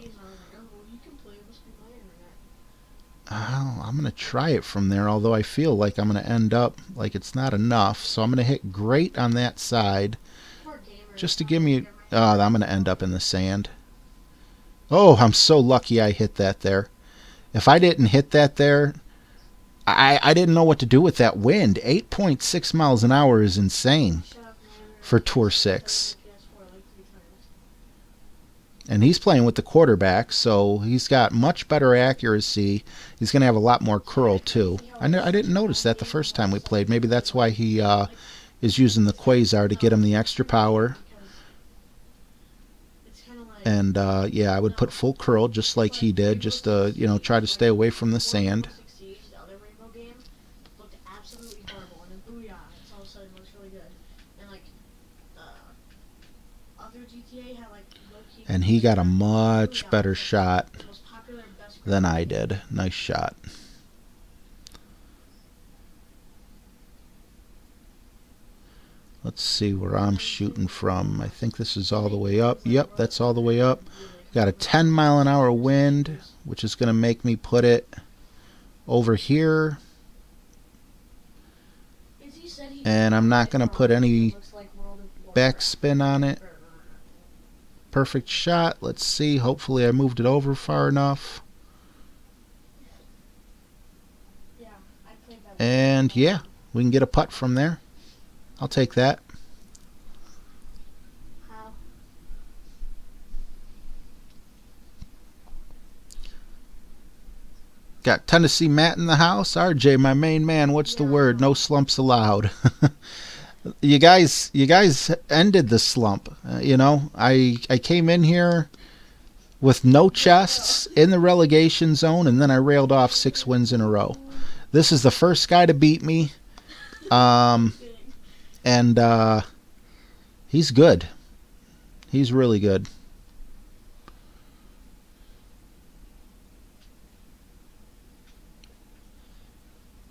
Oh, I'm going to try it from there, although I feel like I'm going to end up like it's not enough. So I'm going to hit great on that side just to give me... Oh, I'm going to end up in the sand. Oh, I'm so lucky I hit that there. If I didn't hit that there, I didn't know what to do with that wind. 8.6 miles an hour is insane for Tour 6. And he's playing with the quarterback, so he's got much better accuracy. He's going to have a lot more curl, too. I didn't notice that the first time we played. Maybe that's why he is using the Quasar to get him the extra power. And, yeah, I would put full curl just like he did, just to, you know, try to stay away from the sand. And he got a much better shot than I did. Nice shot. Let's see where I'm shooting from. I think this is all the way up. Yep, that's all the way up. Got a 10 mile an hour wind, which is going to make me put it over here. And I'm not going to put any backspin on it. Perfect shot. Let's see. Hopefully I moved it over far enough. And yeah, we can get a putt from there. I'll take that. Got Tennessee Matt in the house. RJ, my main man, what's the word? No slumps allowed. You guys ended the slump. You know, I came in here with no chests in the relegation zone, and then I railed off 6 wins in a row. This is the first guy to beat me. And he's good. He's really good.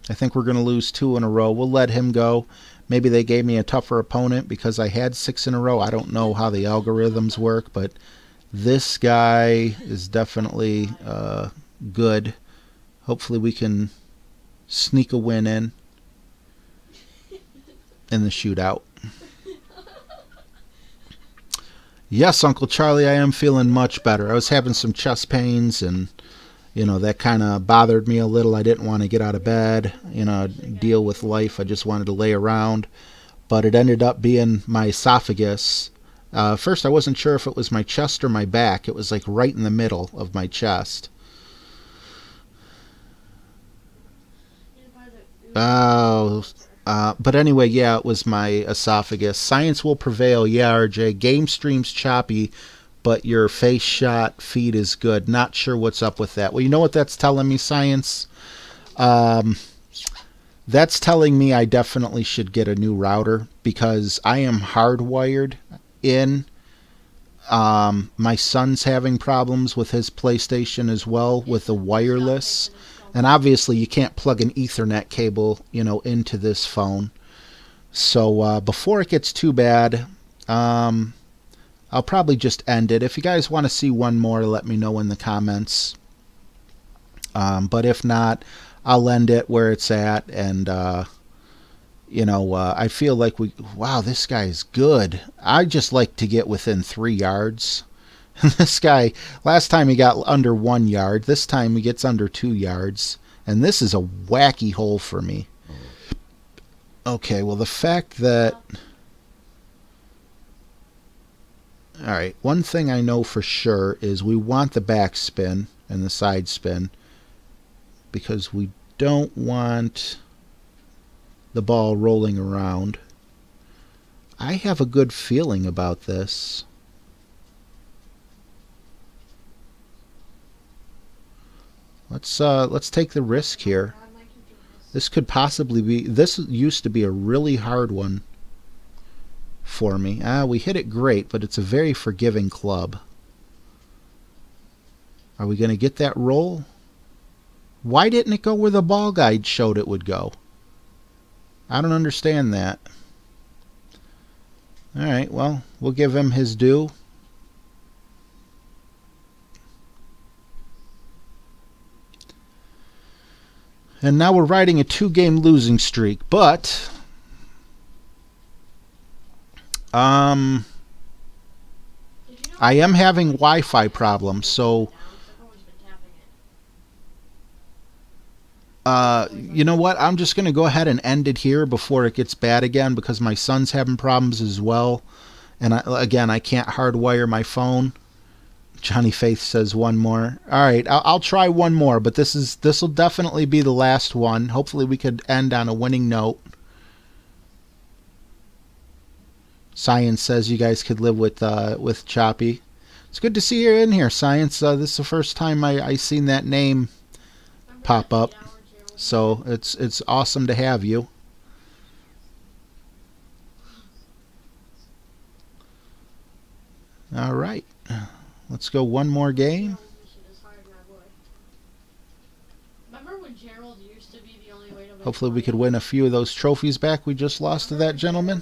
I think we're going to lose 2 in a row. We'll let him go. Maybe they gave me a tougher opponent because I had 6 in a row. I don't know how the algorithms work, but this guy is definitely good. Hopefully we can sneak a win in the shootout. Yes, Uncle Charlie, I am feeling much better. I was having some chest pains, and you know, that kind of bothered me a little. I didn't want to get out of bed, you know, deal with life. I just wanted to lay around. But it ended up being my esophagus. First, I wasn't sure if it was my chest or my back. It was like right in the middle of my chest. Oh, but anyway, yeah, it was my esophagus. Science will prevail. Yeah, RJ. Game stream's choppy, but your face shot feed is good. Not sure what's up with that. Well, you know what that's telling me, Science? That's telling me I definitely should get a new router because I am hardwired in. My son's having problems with his PlayStation as well with the wireless. And obviously you can't plug an Ethernet cable, you know, into this phone. So before it gets too bad, I'll probably just end it. If you guys want to see one more, let me know in the comments. But if not, I'll end it where it's at. And, you know, I feel like wow, this guy's good. I just like to get within 3 yards. This guy, last time he got under 1 yard. This time he gets under 2 yards. And this is a wacky hole for me. Okay, well, the fact that... Alright, one thing I know for sure is we want the backspin and the side spin because we don't want the ball rolling around. I have a good feeling about this. Let's take the risk here. This could possibly be, this used to be a really hard one for me. We hit it great, but it's a very forgiving club. Are we going to get that roll? Why didn't it go where the ball guide showed it would go? I don't understand that. Alright, well, we'll give him his due. And now we're riding a 2-game losing streak, but I am having Wi-Fi problems, so you know what? I'm just going to go ahead and end it here before it gets bad again because my son's having problems as well. And again, I can't hardwire my phone. Johnny Faith says one more. All right, I'll try one more, but this will definitely be the last one. Hopefully we could end on a winning note. Science says you guys could live with Choppy. It's good to see you in here, Science. This is the first time I seen that name pop up, so it's awesome to have you. All right. Let's go one more game. Hopefully we could win a few of those trophies back we just lost to that gentleman.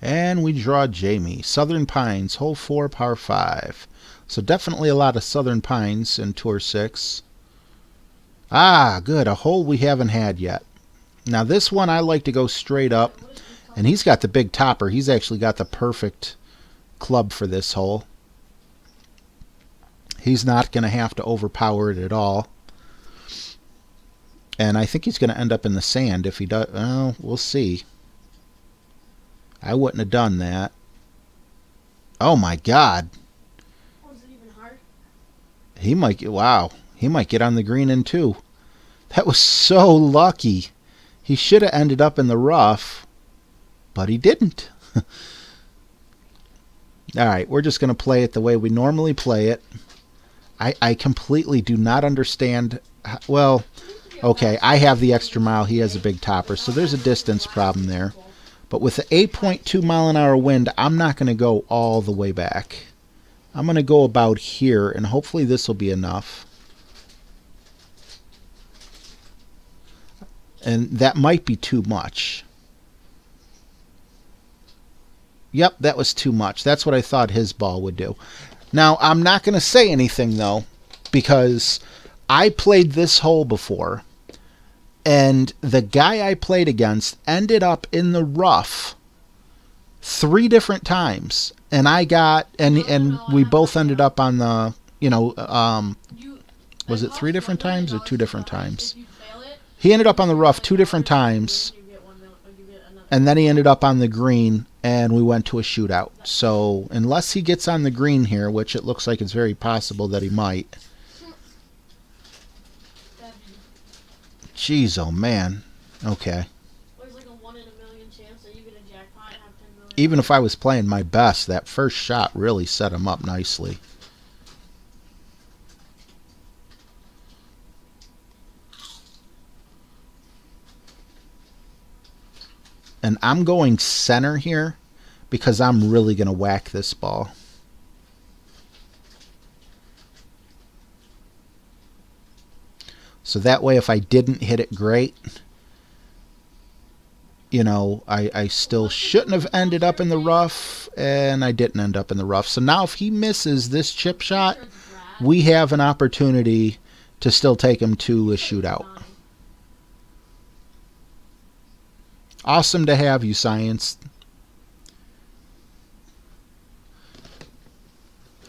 And we draw Jamie. Southern Pines, hole 4, par 5. So definitely a lot of Southern Pines in Tour 6. Ah, good. A hole we haven't had yet. Now this one I like to go straight up, and he's got the big topper. He's actually got the perfect club for this hole. He's not going to have to overpower it at all. And I think he's going to end up in the sand if he does. Well, we'll see. I wouldn't have done that. Oh my God. Was it even hard? He might get, wow. He might get on the green in 2. That was so lucky. He should have ended up in the rough, but he didn't. Alright, we're just going to play it the way we normally play it. I completely do not understand. Well, okay, I have the extra mile. He has a big topper, so there's a distance problem there. But with the 8.2 mile an hour wind, I'm not going to go all the way back. I'm going to go about here, and hopefully this will be enough. And that might be too much. Yep, that was too much. That's what I thought his ball would do. Now, I'm not going to say anything, though, because I played this hole before, and the guy I played against ended up in the rough 3 different times. And I got, and we both ended up on the, you know, was it 3 different times or 2 different times? He ended up on the rough 2 different times, and then he ended up on the green, and we went to a shootout. So unless he gets on the green here, which it looks like it's very possible that he might. Jeez, oh man. Okay. There's like a 1 in a million chance that you get a jackpot and have 10 million. Even if I was playing my best, that first shot really set him up nicely. And I'm going center here because I'm really going to whack this ball. So that way if I didn't hit it great, you know, I still shouldn't have ended up in the rough, and I didn't end up in the rough. So now if he misses this chip shot, we have an opportunity to still take him to a shootout. Awesome to have you, Science.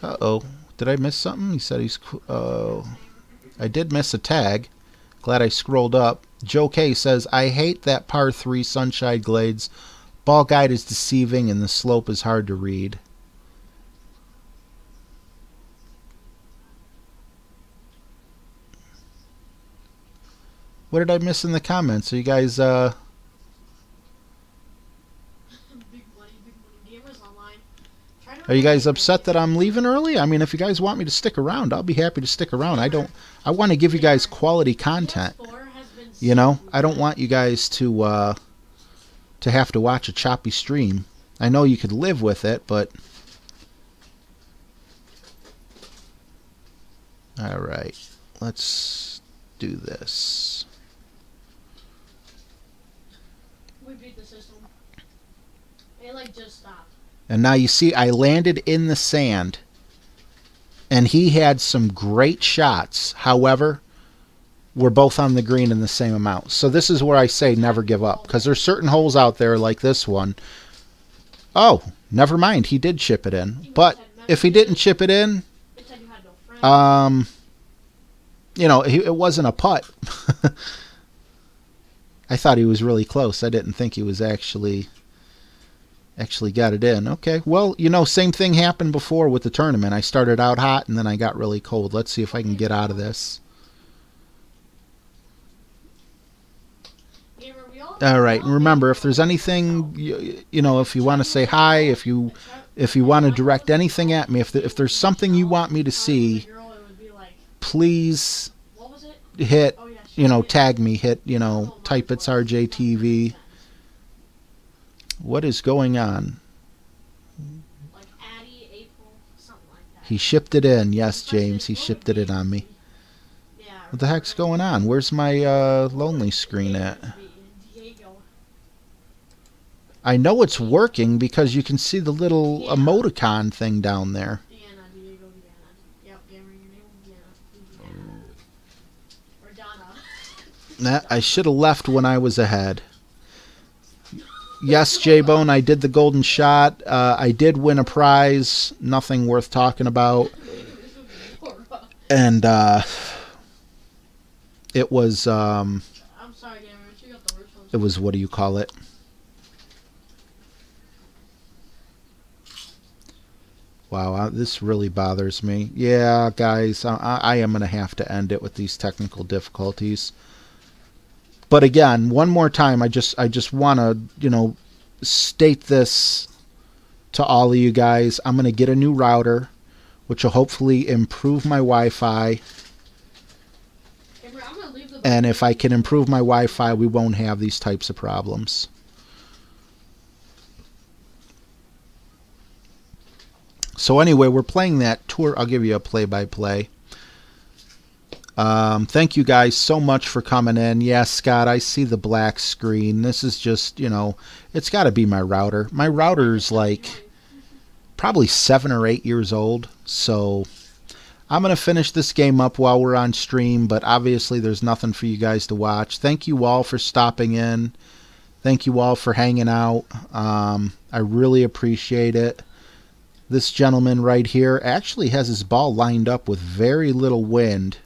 Uh-oh. Did I miss something? He said he's... I did miss a tag. Glad I scrolled up. Joe K says, I hate that par 3 Sunshine Glades. Ball guide is deceiving and the slope is hard to read. What did I miss in the comments? Are you guys are you guys upset that I'm leaving early? I mean, if you guys want me to stick around, I'll be happy to stick around. I want to give you guys quality content. You know, I don't want you guys to have to watch a choppy stream. I know you could live with it, but all right. Let's do this. We beat the system. It like just stopped. And now you see I landed in the sand. And he had some great shots. However, we're both on the green in the same amount. So this is where I say never give up. Because there's certain holes out there like this one. Oh, never mind. He did chip it in. But if he didn't chip it in, you know, it wasn't a putt. I thought he was really close. I didn't think he was actually got it in. Okay, well, you know, same thing happened before with the tournament. I started out hot and then I got really cold. Let's see if I can get out of this. All right, and remember, if there's anything, you know, if you want to say hi, if you want to direct anything at me, if there's something you want me to see, please hit, you know, tag me, hit, you know, type it's RJTV. What is going on? He shipped it in. Yes, James, he shipped it in on me. What the heck's going on? Where's my lonely screen at? I know it's working because you can see the little emoticon thing down there. I should have left when I was ahead. Yes, J-Bone, I did the golden shot. I did win a prize. Nothing worth talking about. And it was it was, what do you call it? Wow, this really bothers me. Yeah, guys, I am going to have to end it with these technical difficulties. But again, one more time, I just want to, you know, state this to all of you guys. I'm going to get a new router, which will hopefully improve my Wi-Fi. And if I can improve my Wi-Fi, we won't have these types of problems. So anyway, we're playing that tour. I'll give you a play-by-play. Thank you guys so much for coming in. Yeah, Scott, I see the black screen. This is just, you know, it's got to be my router. My router's like probably 7 or 8 years old. So I'm going to finish this game up while we're on stream, but obviously there's nothing for you guys to watch. Thank you all for stopping in. Thank you all for hanging out. I really appreciate it. This gentleman right here actually has his ball lined up with very little wind.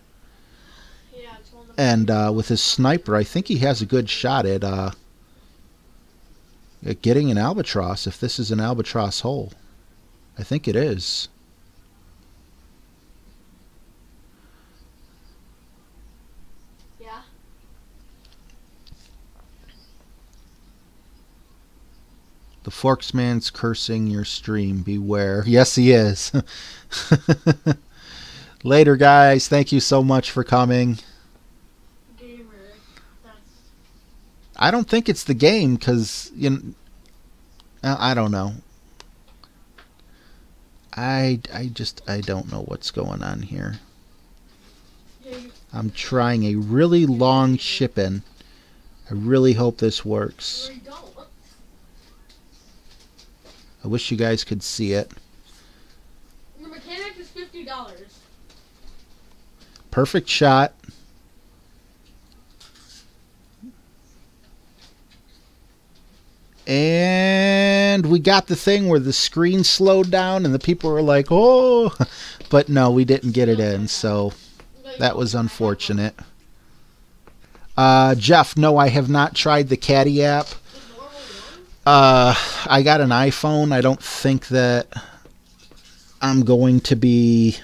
And with his sniper, I think he has a good shot at getting an albatross, if this is an albatross hole. I think it is. Yeah. The Forksman's cursing your stream. Beware. Yes, he is. Later, guys. Thank you so much for coming. I don't think it's the game because, you know, I don't know. I don't know what's going on here. I'm trying a really long ship in. I really hope this works. I wish you guys could see it. Your mechanic is $50. Perfect shot. And we got the thing where the screen slowed down and the people were like, oh, but no, we didn't get it in, so that was unfortunate. Jeff, no, I have not tried the Caddy app. I got an iPhone. I don't think that I'm going to be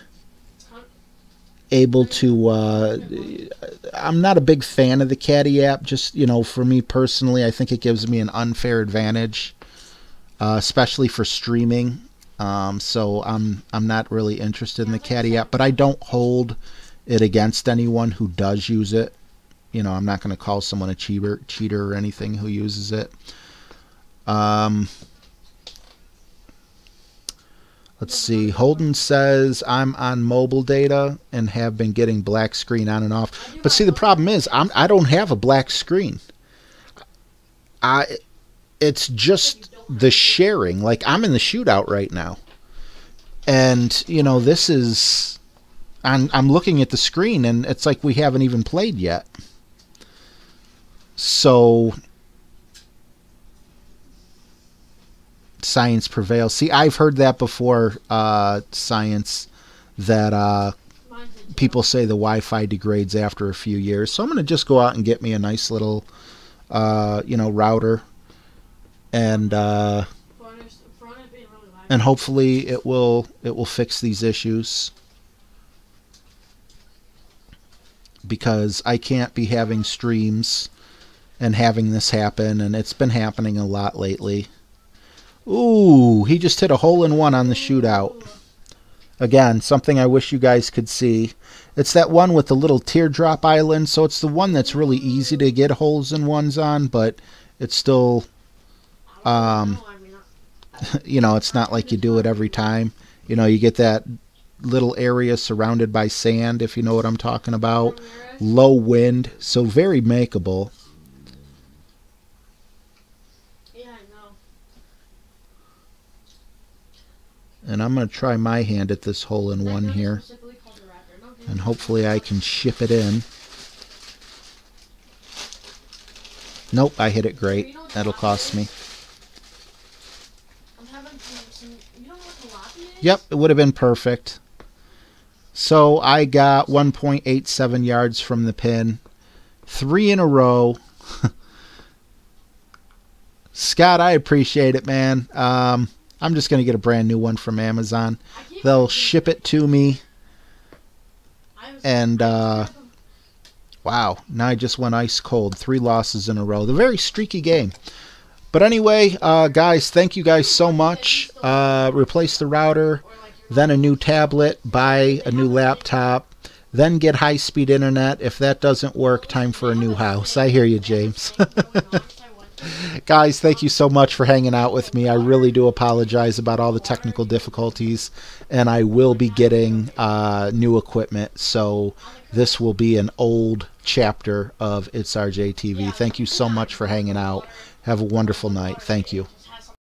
able to. I'm not a big fan of the Caddy app. Just, for me personally, I think it gives me an unfair advantage, especially for streaming. So I'm not really interested in the Caddy app, but I don't hold it against anyone who does use it. I'm not going to call someone a cheater or anything who uses it. Let's see. Holden says, I'm on mobile data and have been getting black screen on and off. But see, the problem is I don't have a black screen. It's just the sharing. Like, I'm in the shootout right now. And, this is... I'm looking at the screen, and it's like we haven't even played yet. So... Science prevails. See, I've heard that before, Science, that people say the Wi-Fi degrades after a few years. So I'm going to just go out and get me a nice little, router, and hopefully it will fix these issues, because I can't be having streams and having this happen, and it's been happening a lot lately. Ooh, he just hit a hole-in-one on the shootout. Again, something I wish you guys could see. It's that one with the little teardrop island, so it's the one that's really easy to get holes-in-ones on, but it's still, it's not like you do it every time. You get that little area surrounded by sand, if you know what I'm talking about. Low wind, so very makeable. And I'm going to try my hand at this hole-in-one here. And hopefully I can ship it in. Nope, I hit it great. That'll cost me. Yep, it would have been perfect. So I got 1.87 yards from the pin. 3 in a row. Scott, I appreciate it, man. I'm just going to get a brand new one from Amazon. They'll ship it to me. And, wow, now I just went ice cold. 3 losses in a row. The very streaky game. But anyway, guys, thank you guys so much. Replace the router, then a new tablet, buy a new laptop, then get high-speed internet. If that doesn't work, time for a new house. I hear you, James. Guys, thank you so much for hanging out with me. I really do apologize about all the technical difficulties, and I will be getting new equipment, so this will be an old chapter of It's RJ TV. Thank you so much for hanging out. Have a wonderful night. Thank you.